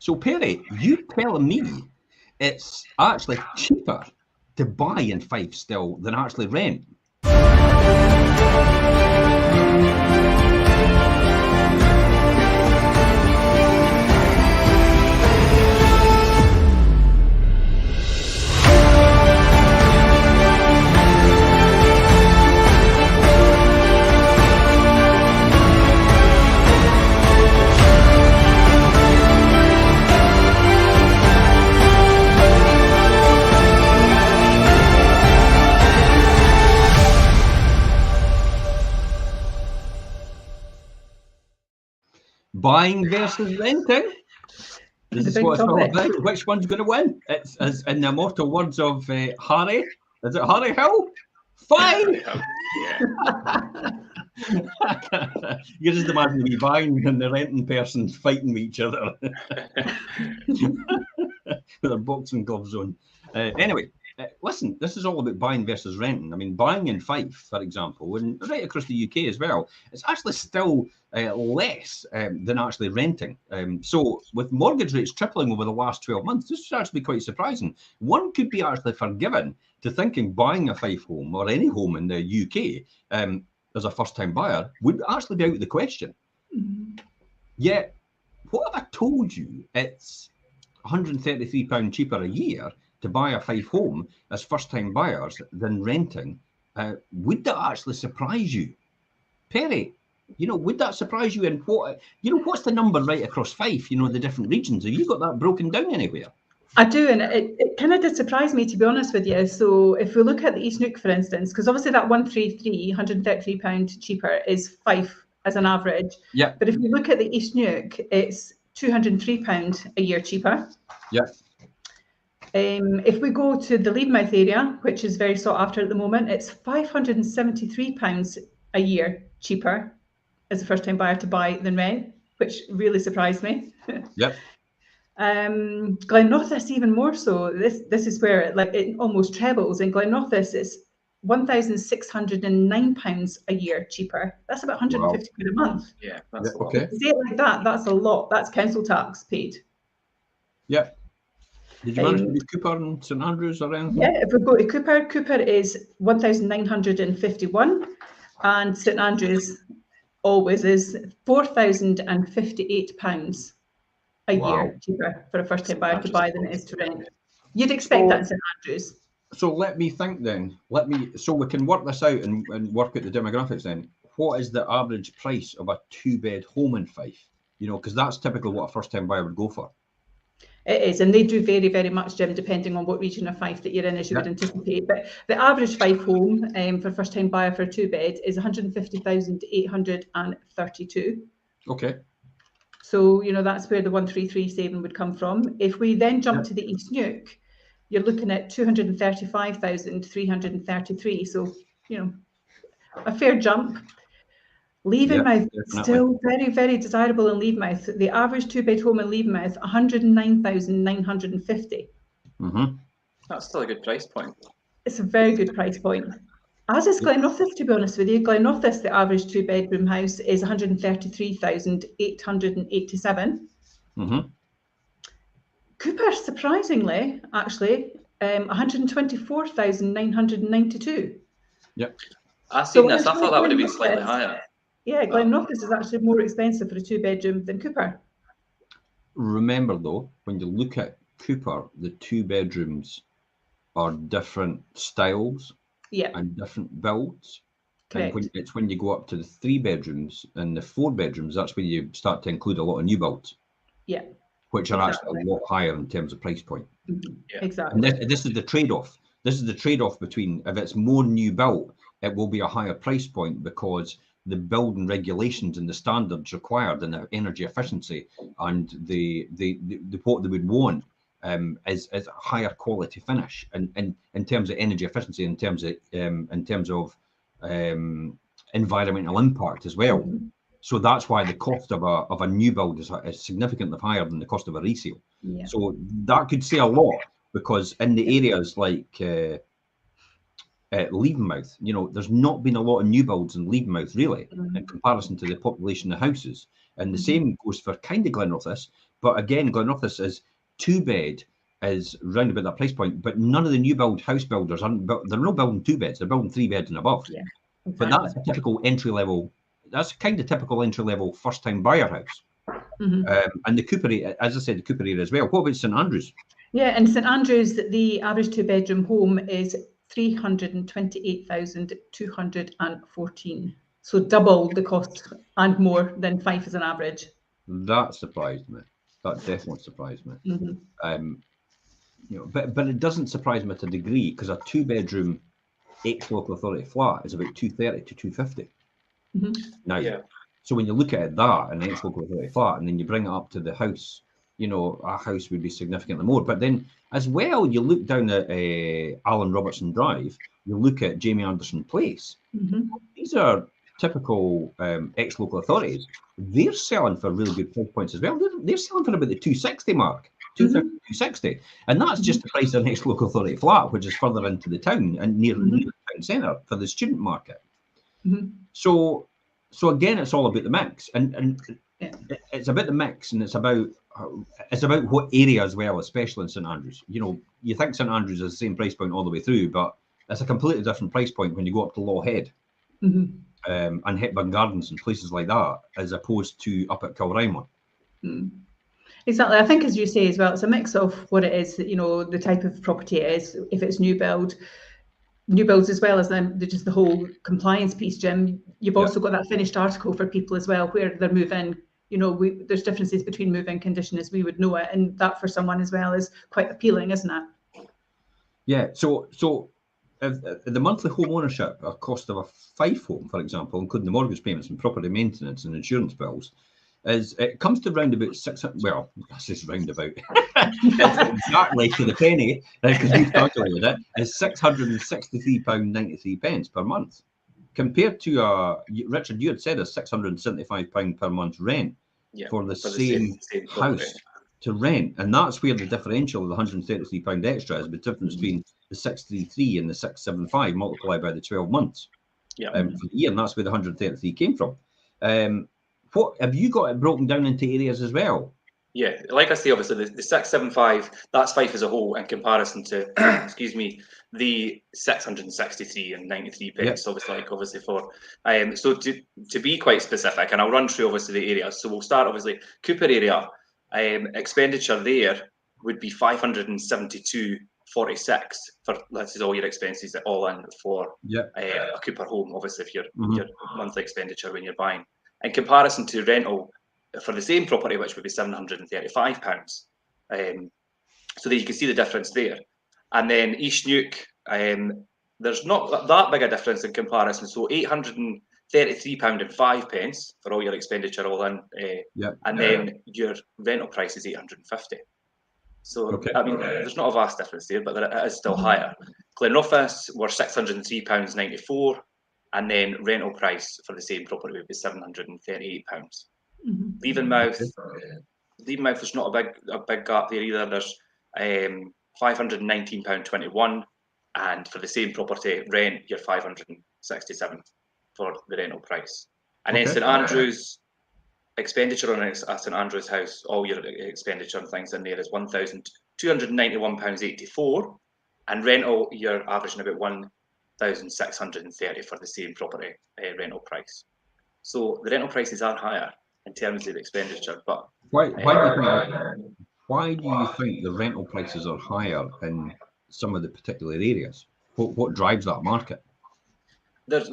So Perry, you telling me it's actually cheaper to buy in Fife still than actually rent? Buying versus renting. This is what it's all about. Which one's going to win? It's as in the immortal words of Harry. Is it Harry Hill? Fine. Yeah. You just imagine me buying and the renting person fighting with each other with their boxing gloves on. Anyway, listen, this is all about buying versus renting. I mean, buying in Fife, for example, and right across the UK as well, it's actually still less than actually renting. So with mortgage rates tripling over the last 12 months, this is actually quite surprising. One could be actually forgiven to thinking buying a Fife home or any home in the UK as a first-time buyer would actually be out of the question. Yet, what have I told you? It's £133 cheaper a year to buy a Fife home as first-time buyers than renting. Would that actually surprise you? Perry, would that surprise you? And what's the number right across Fife, the different regions? Have you got that broken down anywhere? I do, and it kind of did surprise me, to be honest with you. So if we look at the East Neuk, for instance, because obviously that £133 cheaper is Fife as an average. Yeah. But if you look at the East Neuk, it's £203 a year cheaper. Yeah. If we go to the Leedmouth area, which is very sought after at the moment, it's £573 a year cheaper as a first-time buyer to buy than rent, which really surprised me. Yep. Glenrothes even more so. This is where it almost trebles. In Glenrothes, it's £1,609 a year cheaper. That's about 150 quid a month. Yeah, that's okay. To say it like that, that's a lot. That's council tax paid. Yeah. Did you manage to do Cooper and St Andrews or anything? Yeah, if we go to Cooper is 1,951, and St Andrews always is £4,058 a year cheaper for a first-time buyer to buy than it is to rent. You'd expect that in St Andrews. So let me think then. So we can work this out and work out the demographics then. What is the average price of a two-bed home in Fife? Because that's typically what a first-time buyer would go for. It is, and they do vary very much, Jim, depending on what region of Fife that you're in, as you would anticipate. But the average Fife home for a first-time buyer for a two-bed is 150,832. Okay. So, that's where the 133 saving would come from. If we then jump to the East Neuk, you're looking at 235,333. So, a fair jump. Leavenmouth, still very, very desirable in Leavenmouth. The average two-bed home in Leavenmouth, 109,950. That's still a good price point. It's a very good price point. As is Glenrothes, to be honest with you. Glenrothes, the average two-bedroom house is 133,887. Cooper, surprisingly, actually, 124,992. Yep. I've seen this. I thought that would have been slightly higher. Yeah, Glenrothes is actually more expensive for a two-bedroom than Cooper. Remember, though, when you look at Cooper, the two bedrooms are different styles and different builds. Correct. And when you go up to the three bedrooms and the four bedrooms, that's when you start to include a lot of new builds. Yeah. Which are actually a lot higher in terms of price point. Exactly. And this is the trade-off. This is the trade-off between, if it's more new built, it will be a higher price point because the building regulations and the standards required and the energy efficiency and the what they would want is a higher quality finish and in terms of energy efficiency, in terms of environmental impact as well. So that's why the cost of a new build is significantly higher than the cost of a resale. So that could say a lot, because in the areas like Leavenmouth, there's not been a lot of new builds in Leavenmouth really in comparison to the population of houses. And the same goes for kind of Glenrothes, But again, Glenorthus is 2-bed is round about that price point, but none of the new build house builders they're not building 2 beds, they're building 3 beds and above. Yeah, exactly. But that's a typical entry level. That's kind of typical entry level first time buyer house. And the Cooper, as I said, the Cooper area as well. What about St Andrews? Yeah, in St Andrews, the average 2-bedroom home is 328,214. So double the cost and more than Fife as an average. That surprised me. That definitely surprised me. But it doesn't surprise me to a degree, because a 2-bedroom ex-local authority flat is about 230 to 250. Now, so when you look at it, that an ex-local authority flat, and then you bring it up to the house, a house would be significantly more. But then as well, you look down at Alan Robertson Drive, you look at Jamie Anderson Place. These are typical ex-local authorities. They're selling for really good price points as well. They're selling for about the 260 mark, 250, 260. And that's just the price of an ex-local authority flat, which is further into the town and near the town centre for the student market. So again, it's all about the mix, and it's about the mix, and it's about what area as well, especially in St Andrews. You think St Andrews is the same price point all the way through, but it's a completely different price point when you go up to Law Head and Hepburn Gardens and places like that, as opposed to up at Kilrymon. Exactly. I think, as you say as well, it's a mix of what it is, the type of property it is. If it's new builds as well as just the whole compliance piece, Jim. You've also got that finished article for people as well, where they're move-in. There's differences between move-in condition as we would know it, and that for someone as well is quite appealing, isn't it? Yeah. So if the monthly home ownership, a cost of a Fife home, for example, including the mortgage payments and property maintenance and insurance bills, it comes to round about 600. Well, that's just roundabout. Exactly to the penny, because we've calculated it, is £663.93 per month, compared to Richard, you had said a £675 per month rent for the same house to rent, and that's where the differential of the £133 extra is the difference between the 633 and the 675 multiplied by the 12 months for the year, and that's where the 133 came from. What have you got it broken down into areas as well? Yeah, like I say, obviously the 675, that's Fife as a whole in comparison to, excuse me, the 663 and 93 pence. Obviously for so to be quite specific, and I'll run through obviously the areas. So we'll start obviously Cooper area. Expenditure there would be 572.46 for, this is all your expenses all in for a Cooper home, obviously if your monthly expenditure when you're buying. In comparison to rental for the same property, which would be £735. So that you can see the difference there. And then East Neuk, there's not that big a difference in comparison. So £833.05 for all your expenditure all in, and then your rental price is £850. So I mean, there's not a vast difference there, but it is still higher. Glenorthus were £603.94, and then rental price for the same property would be £738. Leavenmouth, there's not a big gap there either. There's £519.21, and for the same property rent, you're £567 for the rental price. And then St Andrews, expenditure on a St Andrews house, all your expenditure and things in there is £1,291.84, and rental you're averaging about £1,630 for the same property rental price. So the rental prices are higher in terms of expenditure, but why do you think the rental prices are higher in some of the particular areas? What drives that market? There's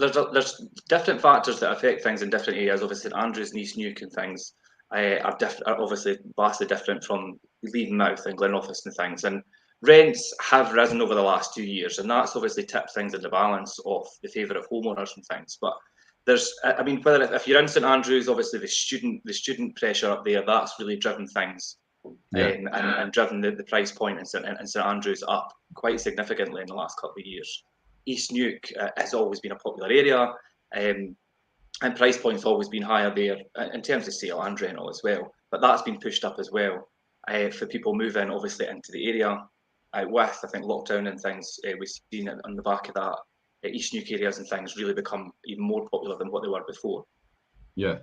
different factors that affect things in different areas. Obviously, St Andrews and East Neuk and things are obviously vastly different from Leavenmouth and Glenorthus and things. And rents have risen over the last 2 years, and that's obviously tipped things in the balance of the favour of homeowners and things. But there's, I mean, if you're in St Andrews, obviously the student pressure up there, that's really driven things and driven the price point in St Andrews up quite significantly in the last couple of years. East Neuk has always been a popular area, and price points always been higher there in terms of sale and rental as well. But that's been pushed up as well for people moving obviously into the area with, I think, lockdown and things. We've seen it on the back of that. East Neuk areas and things really become even more popular than what they were before. Yeah.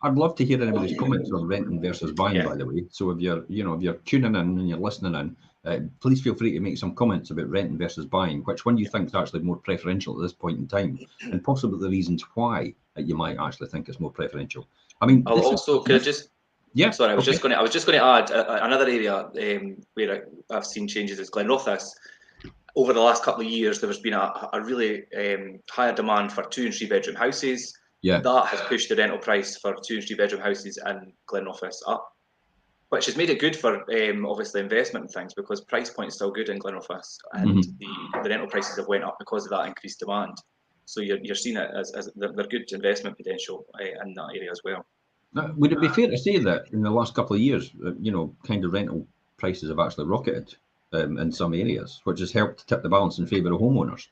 I'd love to hear anybody's comments on renting versus buying, by the way. So if you're tuning in and you're listening in, please feel free to make some comments about renting versus buying. Which one you think is actually more preferential at this point in time, and possibly the reasons why you might actually think it's more preferential. I mean, I'll also could I just yeah. Sorry, I was just going to add another area where I've seen changes is Glenrothes. Over the last couple of years, there's been a really higher demand for 2 and 3 bedroom houses. Yeah. That has pushed the rental price for 2 and 3 bedroom houses in Glenrothes up, which has made it good for obviously investment and things, because price point is still good in Glenrothes, and the rental prices have went up because of that increased demand. So you're seeing it as they're good investment potential in that area as well. Now, would it be fair to say that in the last couple of years, kind of rental prices have actually rocketed in some areas, which has helped tip the balance in favour of homeowners?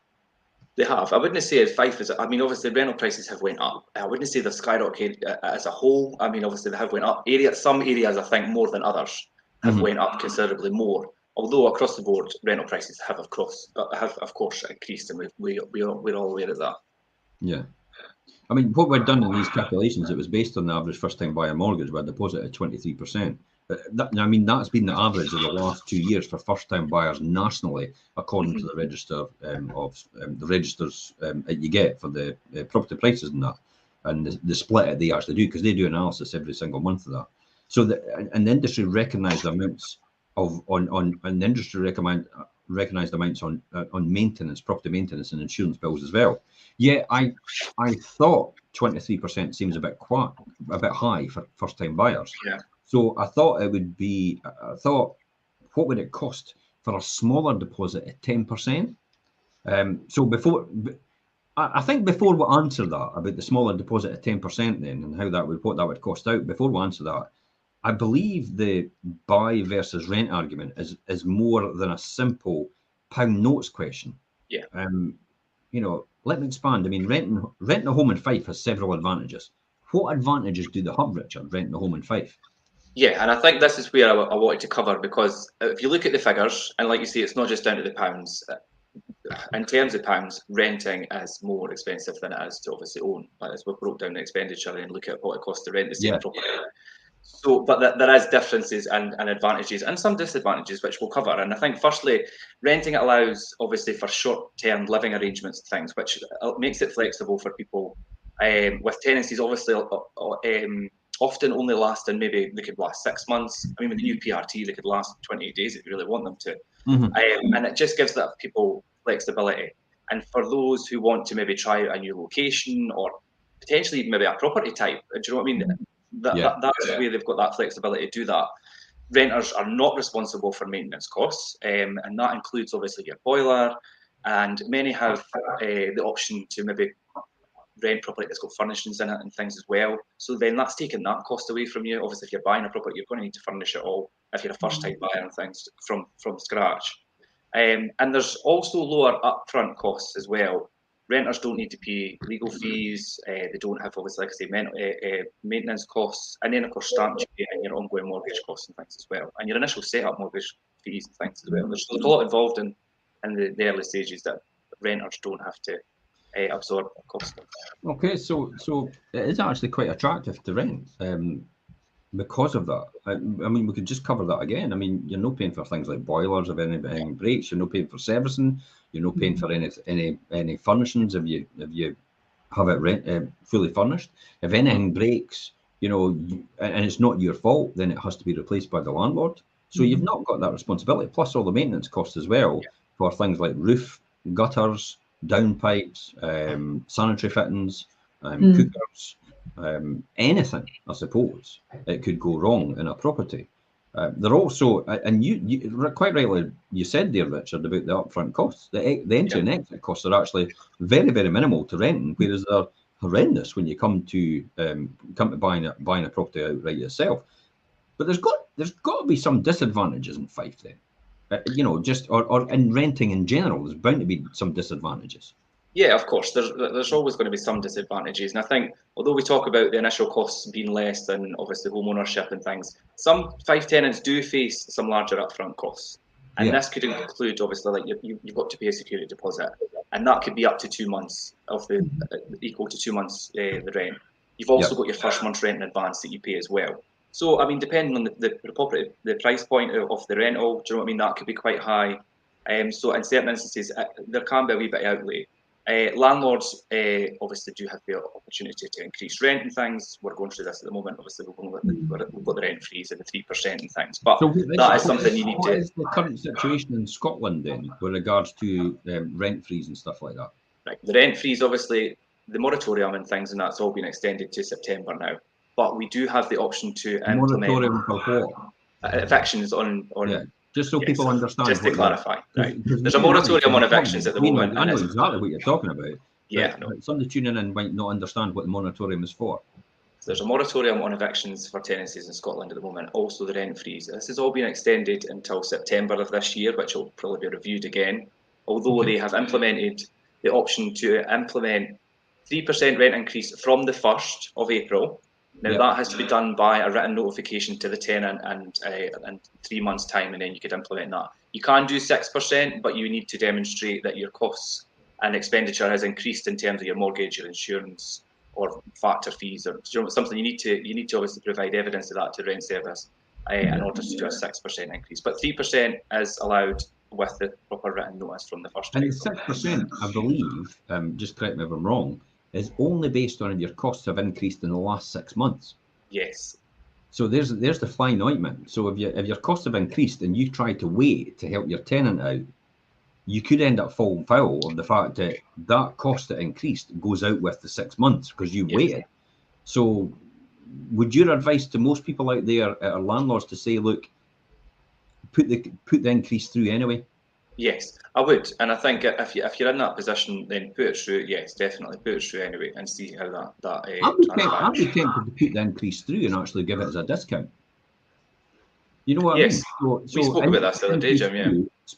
They have. I wouldn't say Fife is. I mean, obviously, rental prices have went up. I wouldn't say they've skyrocketed as a whole. I mean, obviously, they have went up. Some areas, I think, more than others, have went up considerably more. Although across the board, rental prices have of course increased, and we're all aware of that. Yeah. I mean, what we've done in these calculations, it was based on the average first-time buyer mortgage with a deposit of 23%. I mean, that's been the average of the last 2 years for first-time buyers nationally, according to the register the registers that you get for the property prices and that, and the split that they actually do, because they do analysis every single month of that. So the industry recognised amounts recognised amounts on maintenance, property maintenance, and insurance bills as well. Yeah, I thought 23% seems a bit high for first-time buyers. Yeah. So I thought what would it cost for a smaller deposit at 10%? So I think before we answer that about the smaller deposit at 10% then, and what that would cost out, before we answer that, I believe the buy versus rent argument is more than a simple pound notes question. Yeah. Let me expand. I mean, renting a home in Fife has several advantages. What advantages do they have, Richard, renting a home in Fife? Yeah, and I think this is where I wanted to cover, because if you look at the figures, and like you say, it's not just down to the pounds. In terms of pounds, renting is more expensive than it is to obviously own. As we broke down the expenditure and look at what it costs to rent the same property. So, but there is differences and advantages and some disadvantages, which we'll cover. And I think, firstly, renting allows, obviously, for short-term living arrangements and things, which makes it flexible for people with tenancies, obviously, often only lasting, maybe they could last 6 months. I mean, with the new PRT, they could last 28 days if you really want them to. And it just gives that people flexibility. And for those who want to maybe try out a new location, or potentially maybe a property type, do you know what I mean? That's where they've got that flexibility to do that. Renters are not responsible for maintenance costs, and that includes obviously your boiler, and many have the option to maybe rent property that's got furnishings in it and things as well. So then that's taking that cost away from you. Obviously, if you're buying a property, you're going to need to furnish it all if you're a first-time buyer and things from scratch. And there's also lower upfront costs as well. Renters don't need to pay legal fees. They don't have, obviously, like I say, maintenance costs, and then of course stamp duty and your ongoing mortgage costs and things as well, and your initial setup mortgage fees and things as well. There's a lot involved in the early stages that renters don't have to absorb costs. Okay, so it is actually quite attractive to rent because of that. I mean, we could just cover that again. I mean, you're not paying for things like boilers if anything breaks. You're not paying for servicing. You're not paying for any furnishings if you have it fully furnished. If anything breaks, and it's not your fault, then it has to be replaced by the landlord. So you've not got that responsibility. Plus all the maintenance costs as well for things like roof, gutters, downpipes, sanitary fittings, cookers, anything, I suppose, it could go wrong in a property. They're also, and you quite rightly, you said there, Richard, about the upfront costs. The entry and exit costs are actually very, very minimal to renting, whereas they're horrendous when you come to buying a property outright yourself. But there's got to be some disadvantages in Fife then. Or in renting in general, there's bound to be some disadvantages. Yeah, of course. There's always going to be some disadvantages, and I think although we talk about the initial costs being less than obviously home ownership and things, some Fife tenants do face some larger upfront costs, and this could include obviously like you've got to pay a security deposit, and that could be up to 2 months of equal to 2 months the rent. You've also got your first month's rent in advance that you pay as well. So, I mean, depending on the price point of the rental, do you know what I mean? That could be quite high. So in certain instances, there can be a wee bit of outlay. Landlords obviously do have the opportunity to increase rent and things. We're going through this at the moment. Obviously, we've got the rent freeze and the 3% and things. But so that is something you need to. What is the current situation in Scotland then, with regards to rent freeze and stuff like that? Right, the rent freeze, obviously, the moratorium and things, and that's all been extended to September now. But we do have the option to implement moratorium for what? Evictions on just so people understand. Just to clarify, right? There's a moratorium on evictions at the moment. I know exactly what you're talking about. Yeah, but somebody tuning in might not understand what the moratorium is for. So there's a moratorium on evictions for tenancies in Scotland at the moment. Also, the rent freeze. This has all been extended until September of this year, which will probably be reviewed again. Although they have implemented the option to implement 3% rent increase from the 1st of April. Now that has to be done by a written notification to the tenant and 3 months' time, and then you could implement that. You can do 6%, but you need to demonstrate that your costs and expenditure has increased in terms of your mortgage, your insurance, or factor fees, or something. You need to obviously provide evidence of that to rent service in order to do a 6% increase. But 3% is allowed with the proper written notice from the 1st. And the 6%, I believe, just correct me if I'm wrong, is only based on if your costs have increased in the last 6 months. Yes. So there's the fine ointment. So if your costs have increased and you try to wait to help your tenant out, you could end up falling foul of the fact that that cost that increased goes out with the 6 months because you waited. So would your advice to most people out there, landlords, to say, look, put the increase through anyway? Yes, I would, and I think if you're in that position, then put it through. Yes, definitely put it through anyway, and see how that. I'd be tempted to put the increase through and actually give it as a discount. You know what I mean? So we spoke about that the other day, Jim. Yeah.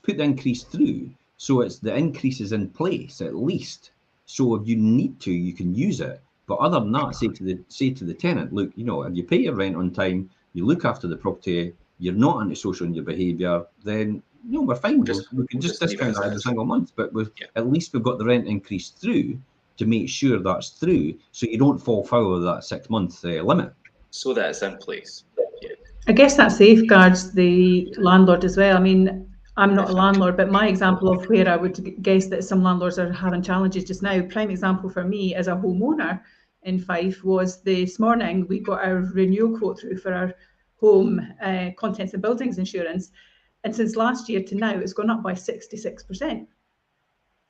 Put the increase through, so it's the increase is in place at least. So if you need to, you can use it. But other than that, say to the tenant, look, if you pay your rent on time, you look after the property, you're not antisocial in your behaviour, then we're fine. We can just discount that every single month. But at least we've got the rent increase through to make sure that's through, so you don't fall foul of that 6 month limit. So that it's in place. Yeah. I guess that safeguards the landlord as well. I mean, I'm not a landlord, but my example of where I would guess that some landlords are having challenges just now, prime example for me as a homeowner in Fife was this morning we got our renewal quote through for our home contents and buildings insurance. And since last year to now, it's gone up by 66%.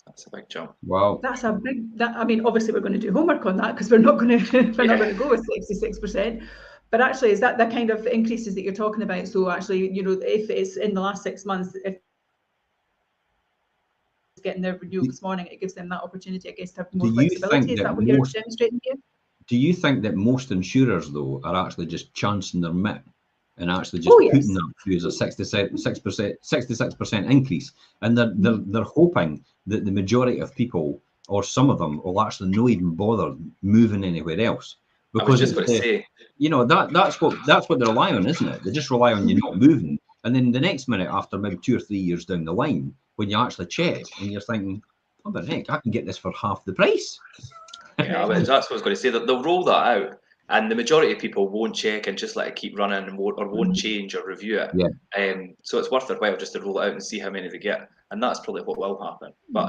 That's a big jump. Wow. That's a big. I mean, obviously we're going to do homework on that because we're not going to go with 66%. But actually, is that the kind of increases that you're talking about? So actually, if it's in the last 6 months, if it's getting their renewal this morning, it gives them that opportunity, I guess, to have more flexibility. Is that what you're demonstrating here? Do you think that most insurers, though, are actually just chancing their mitt and actually just putting that through as a 66% increase, and they're hoping that the majority of people, or some of them, will actually not even bother moving anywhere else? Because I was just going to say, that's what they rely on, isn't it? They just rely on you not moving, and then the next minute, after maybe 2 or 3 years down the line, when you actually check and you're thinking, oh, but heck, I can get this for half the price. Yeah, that's what I was going to say. That they'll roll that out, and the majority of people won't check and just let it keep running and won't change or review it. Yeah. So it's worth their while just to roll it out and see how many they get, and that's probably what will happen. But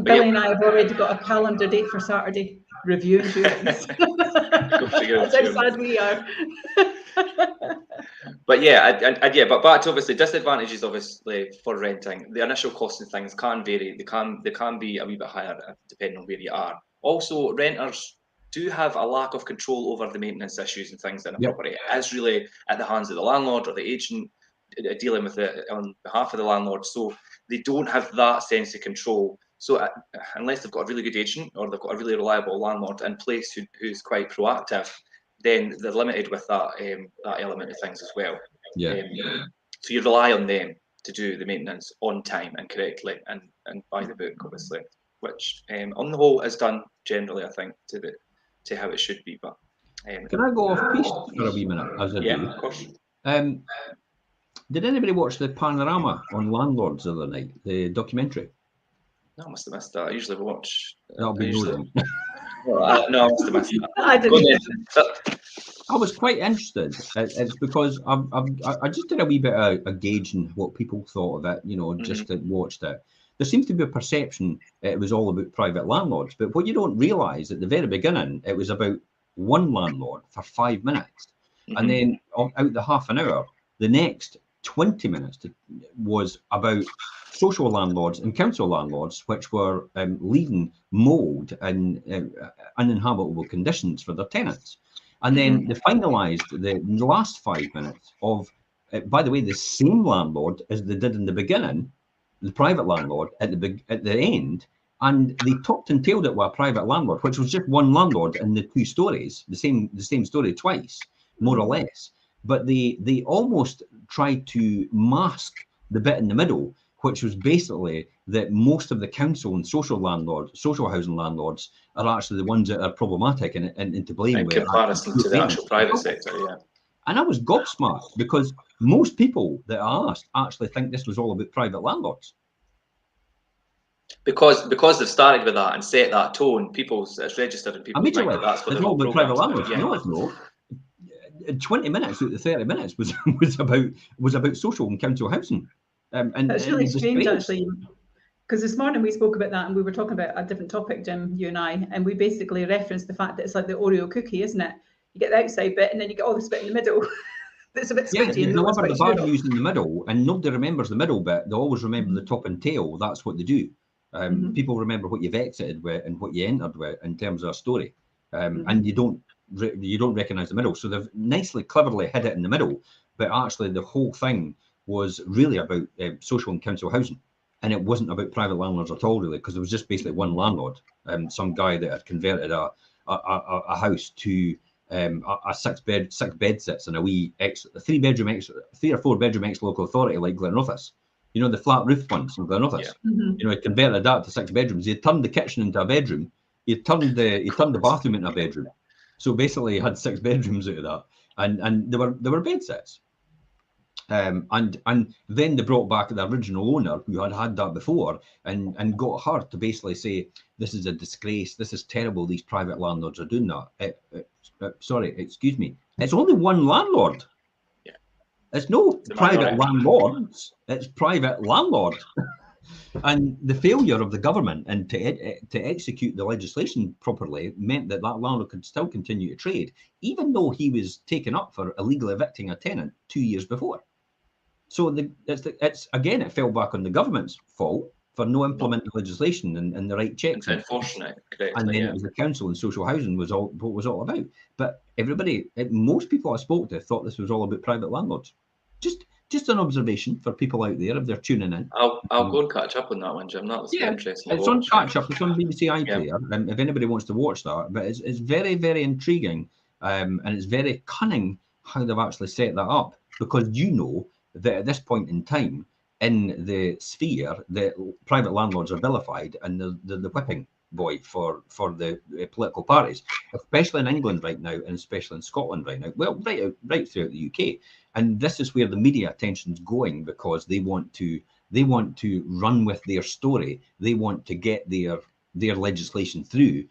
Billy and I have already got a calendar date for Saturday review insurance. That's how sad we are. But but back to obviously disadvantages, obviously, for renting. The initial costs and things can vary. They can be a wee bit higher depending on where you are. Also, renters do have a lack of control over the maintenance issues and things in a property. It is really at the hands of the landlord or the agent dealing with it on behalf of the landlord. So they don't have that sense of control. So unless they've got a really good agent or they've got a really reliable landlord in place who's quite proactive, then they're limited with that element of things as well. Yeah. So you rely on them to do the maintenance on time and correctly and by the book, obviously, which on the whole is done generally, I think, to how it should be. But can I go off piste for a wee minute? As I do. Of course. Did anybody watch the Panorama on landlords the other night, the documentary? No, I must have missed that. I usually watch. That'll be No, I must have missed that. I Go didn't. ahead. I was quite interested. It's because I just did a wee bit of gauging what people thought of it, just that watched it. There seems to be a perception it was all about private landlords, but what you don't realise at the very beginning, it was about one landlord for 5 minutes. And then out the half an hour, the next 20 minutes was about social landlords and council landlords, which were leaving mould and uninhabitable conditions for their tenants. And then they finalised the last 5 minutes of, by the way, the same landlord as they did in the beginning, the private landlord at the end, and they topped and tailed it with a private landlord, which was just one landlord in the two stories, the same story twice, more or less. But they almost tried to mask the bit in the middle, which was basically that most of the council and social housing landlords are actually the ones that are problematic and to blame. In comparison to the actual private sector, yeah. And I was gobsmacked because most people that I asked actually think this was all about private landlords. Because they've started with that and set that tone, it's registered in people's mind that that's what it's the all whole about private program's landlords. about. Yeah. No, it's not. 20 minutes out of 30 minutes was about social and council housing. That's really strange, actually, because this morning we spoke about that and we were talking about a different topic, Jim, you and I, and we basically referenced the fact that it's like the Oreo cookie, isn't it? You get the outside bit and then you get all this bit in the middle. That's a bit squidgy. Yeah, they deliver the bad news in the middle, and nobody remembers the middle bit. They always remember the top and tail. That's what they do. People remember what you've exited with and what you entered with in terms of a story, and you don't recognise the middle. So they've nicely, cleverly hid it in the middle, but actually the whole thing was really about social and council housing, and it wasn't about private landlords at all, really, because there was just basically one landlord, some guy that had converted a house to a six bed sits in a wee a 3 or 4 bedroom ex local authority like Glenrothes. The flat roof ones in Glenrothes. Yeah. He converted that to 6 bedrooms. He turned the kitchen into a bedroom. He turned the bathroom into a bedroom. So basically, he had 6 bedrooms out of that, and they were bed sets. And then they brought back the original owner who had that before and got her to basically say, this is a disgrace, this is terrible, these private landlords are doing that. Sorry, excuse me, it's only one landlord. Yeah. It's no private landlords, it's private landlord. And the failure of the government and to execute the legislation properly meant that landlord could still continue to trade, even though he was taken up for illegally evicting a tenant 2 years before. So it's again, it fell back on the government's fault for no implementing legislation and the right checks. And enforcing it correctly. And then it was the council and social housing was all about. But most people I spoke to thought this was all about private landlords. Just an observation for people out there if they're tuning in. I'll go and catch up on that one, Jim. That was interesting. It's on catch up. It's on BBC iPlayer. If anybody wants to watch that, but it's very, very intriguing, and it's very cunning how they've actually set that up, because that at this point in time in the sphere, the private landlords are vilified and the whipping boy for the political parties, especially in England right now, and especially in Scotland right now. Well, right throughout the UK, and this is where the media attention's going, because they want to run with their story. They want to get their legislation through.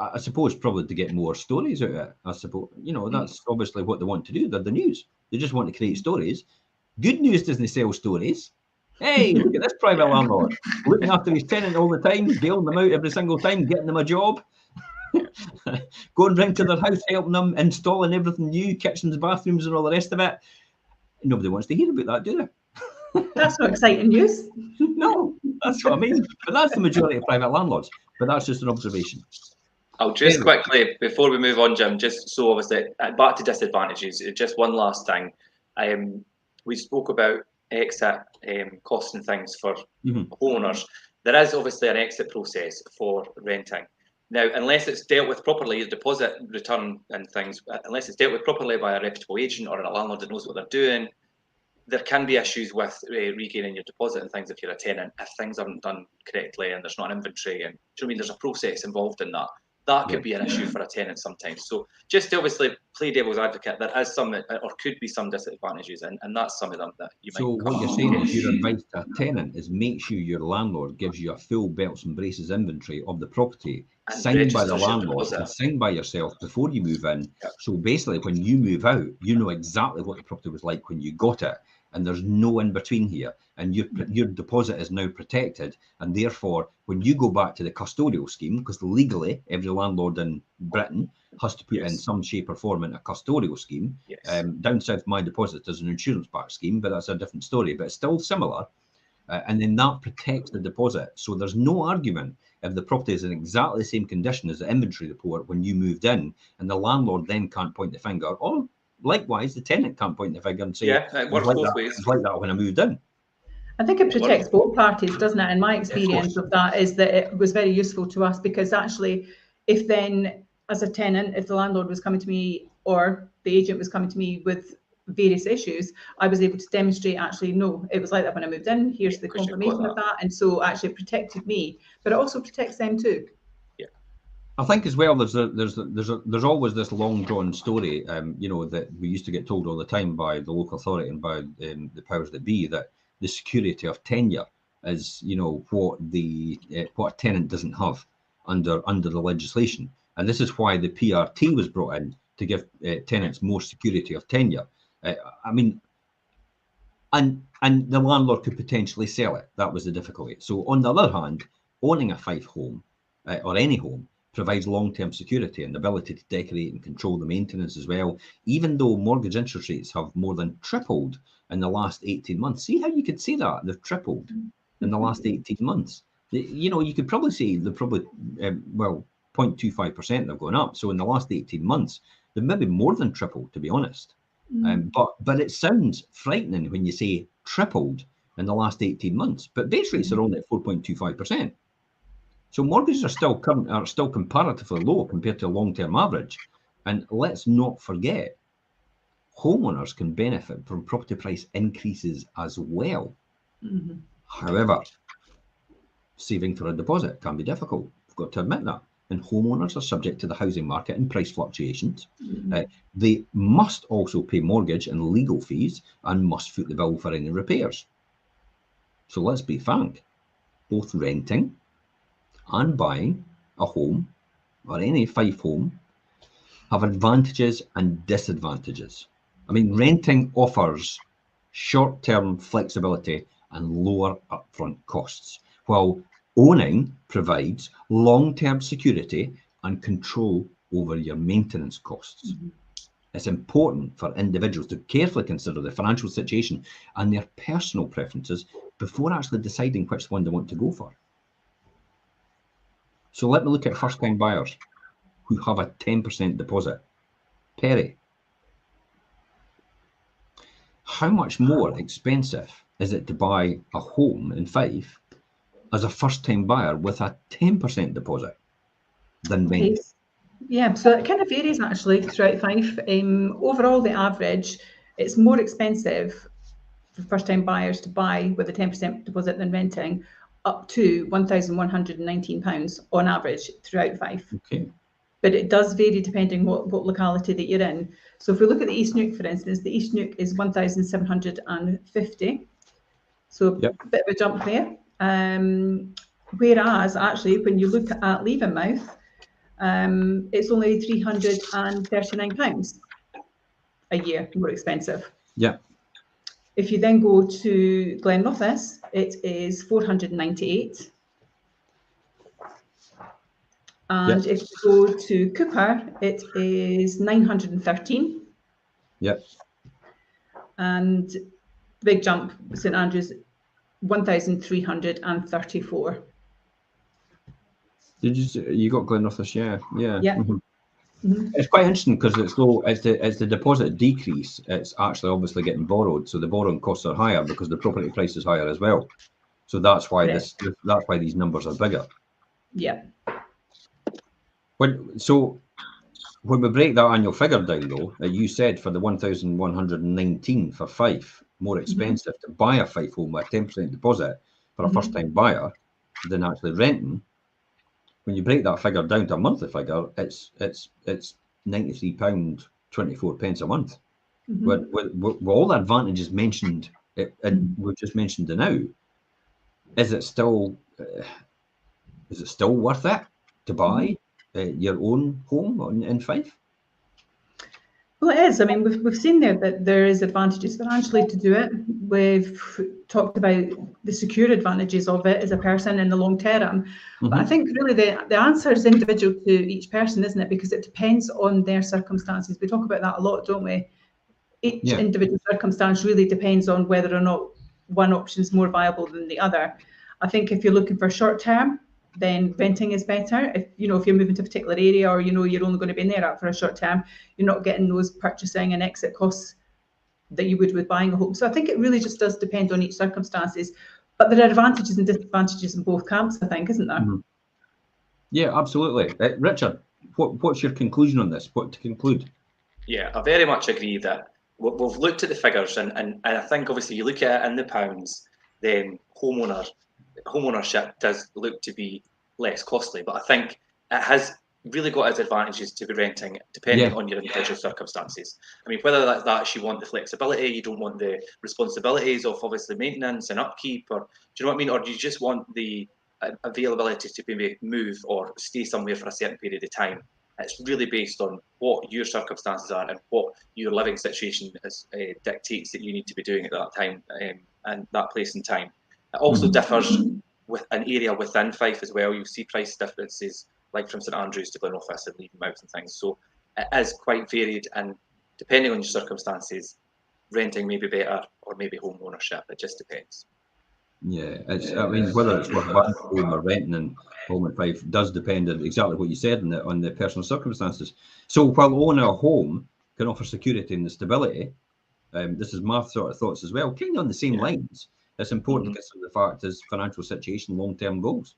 I suppose probably to get more stories out of it. I suppose that's obviously what they want to do. They're the news. They just want to create stories. Good news doesn't sell stories. Hey, look at this private landlord looking after his tenant all the time, bailing them out every single time, getting them a job, going round to their house, helping them, installing everything new, kitchens, bathrooms, and all the rest of it. Nobody wants to hear about that, do they? That's not exciting news. No, that's what I mean. But that's the majority of private landlords. But that's just an observation. I'll just quickly, before we move on, Jim, just so obviously, back to disadvantages, just one last thing. We spoke about exit costs and things for homeowners. There is obviously an exit process for renting. Now, unless it's dealt with properly, the deposit return and things, unless it's dealt with properly by a reputable agent or a landlord that knows what they're doing, there can be issues with regaining your deposit and things if you're a tenant, if things aren't done correctly and there's not an inventory. And do you know what I mean? There's a process involved in that. that could be an issue for a tenant sometimes. So just to obviously play devil's advocate, there is some, or could be some disadvantages, and that's some of them that you might. So what you're saying is your advice to a tenant is make sure your landlord gives you a full belts and braces inventory of the property, And signed by the registers your landlord deposit. and signed by yourself before you move in. Yep. So basically, when you move out, you know exactly what the property was like when you got it, and there's no in between here. And your deposit is now protected, and therefore, when you go back to the custodial scheme, because legally every landlord in Britain has to put in some shape or form in a custodial scheme. Yes. Down south, my deposit is an insurance-backed scheme, but that's a different story. But it's still similar. And then that protects the deposit. So there's no argument if the property is in exactly the same condition as the inventory report when you moved in, and the landlord then can't point the finger, or likewise, the tenant can't point the finger and say, it works both ways. It's like that when I moved in. I think it protects both parties, doesn't it? And my experience of that is that it was very useful to us, because actually, if then as a tenant, if the landlord was coming to me or the agent was coming to me with various issues, I was able to demonstrate actually, no, it was like that when I moved in. Here's the confirmation of that. And so actually it protected me, but it also protects them too. Yeah. I think as well, there's always this long drawn story, that we used to get told all the time by the local authority and by the powers that be, that the security of tenure is, what a tenant doesn't have under the legislation, and this is why the PRT was brought in to give tenants more security of tenure. And the landlord could potentially sell it. That was the difficulty. So on the other hand, owning a Fife home or any home provides long-term security and the ability to decorate and control the maintenance as well, even though mortgage interest rates have more than tripled in the last 18 months. See how you could say that? They've tripled in the last 18 months. You could probably say they're probably, 0.25% they've gone up. So in the last 18 months, they've maybe more than tripled, to be honest. But it sounds frightening when you say tripled in the last 18 months. But base rates are only at 4.25%. So mortgages are still comparatively low compared to a long-term average. And let's not forget, homeowners can benefit from property price increases as well. However, saving for a deposit can be difficult. We've got to admit that. And homeowners are subject to the housing market and price fluctuations. They must also pay mortgage and legal fees and must foot the bill for any repairs. So let's be frank, both renting and buying a home or any Fife home have advantages and disadvantages. I mean, renting offers short-term flexibility and lower upfront costs, while owning provides long-term security and control over your maintenance costs. It's important for individuals to carefully consider the financial situation and their personal preferences before actually deciding which one they want to go for. So let me look at first-time buyers who have a 10% deposit. Perry, how much more expensive is it to buy a home in Fife as a first-time buyer with a 10% deposit than rent? Yeah, so it kind of varies actually throughout Fife. Overall, the average, it's more expensive for first-time buyers to buy with a 10% deposit than renting, up to £1,119 on average throughout Fife. Okay. But it does vary depending what locality that you're in. So if we look at the East Neuk, for instance, the East Neuk is 1,750. So a bit of a jump there. Whereas actually, when you look at Leavenmouth, it's only £339 a year more expensive. Yeah. If you then go to Glenrothes, it is 498. And if you go to Cooper, it is 913. Yep. And the big jump, St Andrews, 1,334. You got Glenrothes? Yeah. Mm-hmm. It's quite interesting because it's low. As the deposit decrease, it's actually obviously getting borrowed, so the borrowing costs are higher because the property price is higher as well. So that's why these numbers are bigger. Yeah. When we break that annual figure down, though, you said for the 1,119 for Fife, more expensive to buy a Fife home with a 10% deposit for a first-time buyer than actually renting. when you break that figure down to a monthly figure, it's £93.24 a month. With all the advantages mentioned, and we've just mentioned it now, is it still worth it to buy your own home in Fife? Well, it is. I mean, we've seen there that there is advantages financially to do it. We've talked about the secure advantages of it as a person in the long term. But I think really the answer is individual to each person, isn't it? Because it depends on their circumstances. We talk about that a lot, don't we? Each individual circumstance really depends on whether or not one option is more viable than the other. I think if you're looking for short term, then renting is better. If you're moving to a particular area, or you're only going to be in there for a short term, you're not getting those purchasing and exit costs that you would with buying a home. So I think it really just does depend on each circumstances. But there are advantages and disadvantages in both camps, I think, isn't there? Yeah, absolutely. Richard, what's your conclusion on this? What to conclude? Yeah, I very much agree that we've looked at the figures, and I think obviously you look at it in the pounds, then homeownership does look to be less costly, but I think it has really got its advantages to be renting, depending on your individual circumstances. I mean, whether that's you want the flexibility, you don't want the responsibilities of obviously maintenance and upkeep, or do you know what I mean, or do you just want the availability to maybe move or stay somewhere for a certain period of time? It's really based on what your circumstances are and what your living situation is, dictates that you need to be doing at that time and that place and time. It also differs with an area within Fife as well. You see price differences, like from St Andrews to Glenoffice and Levenmouth and things. So it is quite varied, and depending on your circumstances, renting may be better or maybe home ownership. It just depends. Yeah, I mean, whether it's worth buying a home or renting in home in Fife does depend on exactly what you said on the personal circumstances. So while owning a home can offer security and the stability, this is my sort of thoughts as well, kind of on the same lines. It's important to consider the fact is financial situation, long-term goals,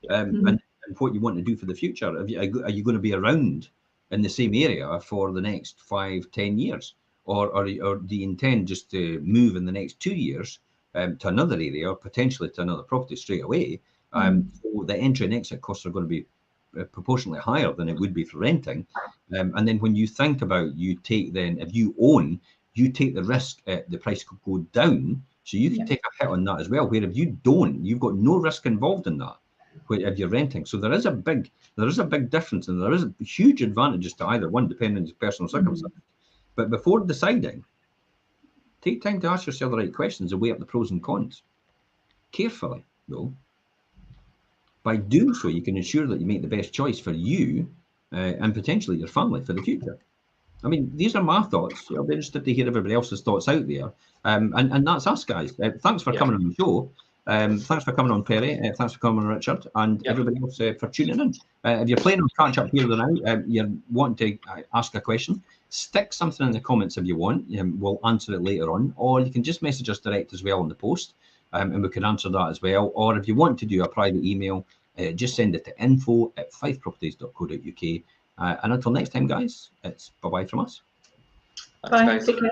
and what you want to do for the future. Are you going to be around in the same area for the next 5-10 years, or do you intend just to move in the next 2 years to another area, or potentially to another property straight away? So the entry and exit costs are going to be proportionally higher than it would be for renting. And then when you think about, if you own, you take the risk the price could go down, so you can take a hit on that as well. Where if you don't, you've got no risk involved in that if you're renting. So there is a big difference, and there is huge advantages to either one, depending on your personal circumstances. But before deciding, take time to ask yourself the right questions and weigh up the pros and cons carefully, though. By doing so, you can ensure that you make the best choice for you and potentially your family for the future. I mean, these are my thoughts. I'll be interested to hear everybody else's thoughts out there. And that's us, guys. Thanks for coming on the show. Thanks for coming on, Perry. Thanks for coming on, Richard, and everybody else for tuning in. If you're playing on catch up here now, you're wanting to ask a question, stick something in the comments if you want. We'll answer it later on, or you can just message us direct as well on the post, and we can answer that as well. Or if you want to do a private email, just send it to info@fifeproperties.co.uk. And until next time, guys, it's bye-bye from us. Bye. Take care.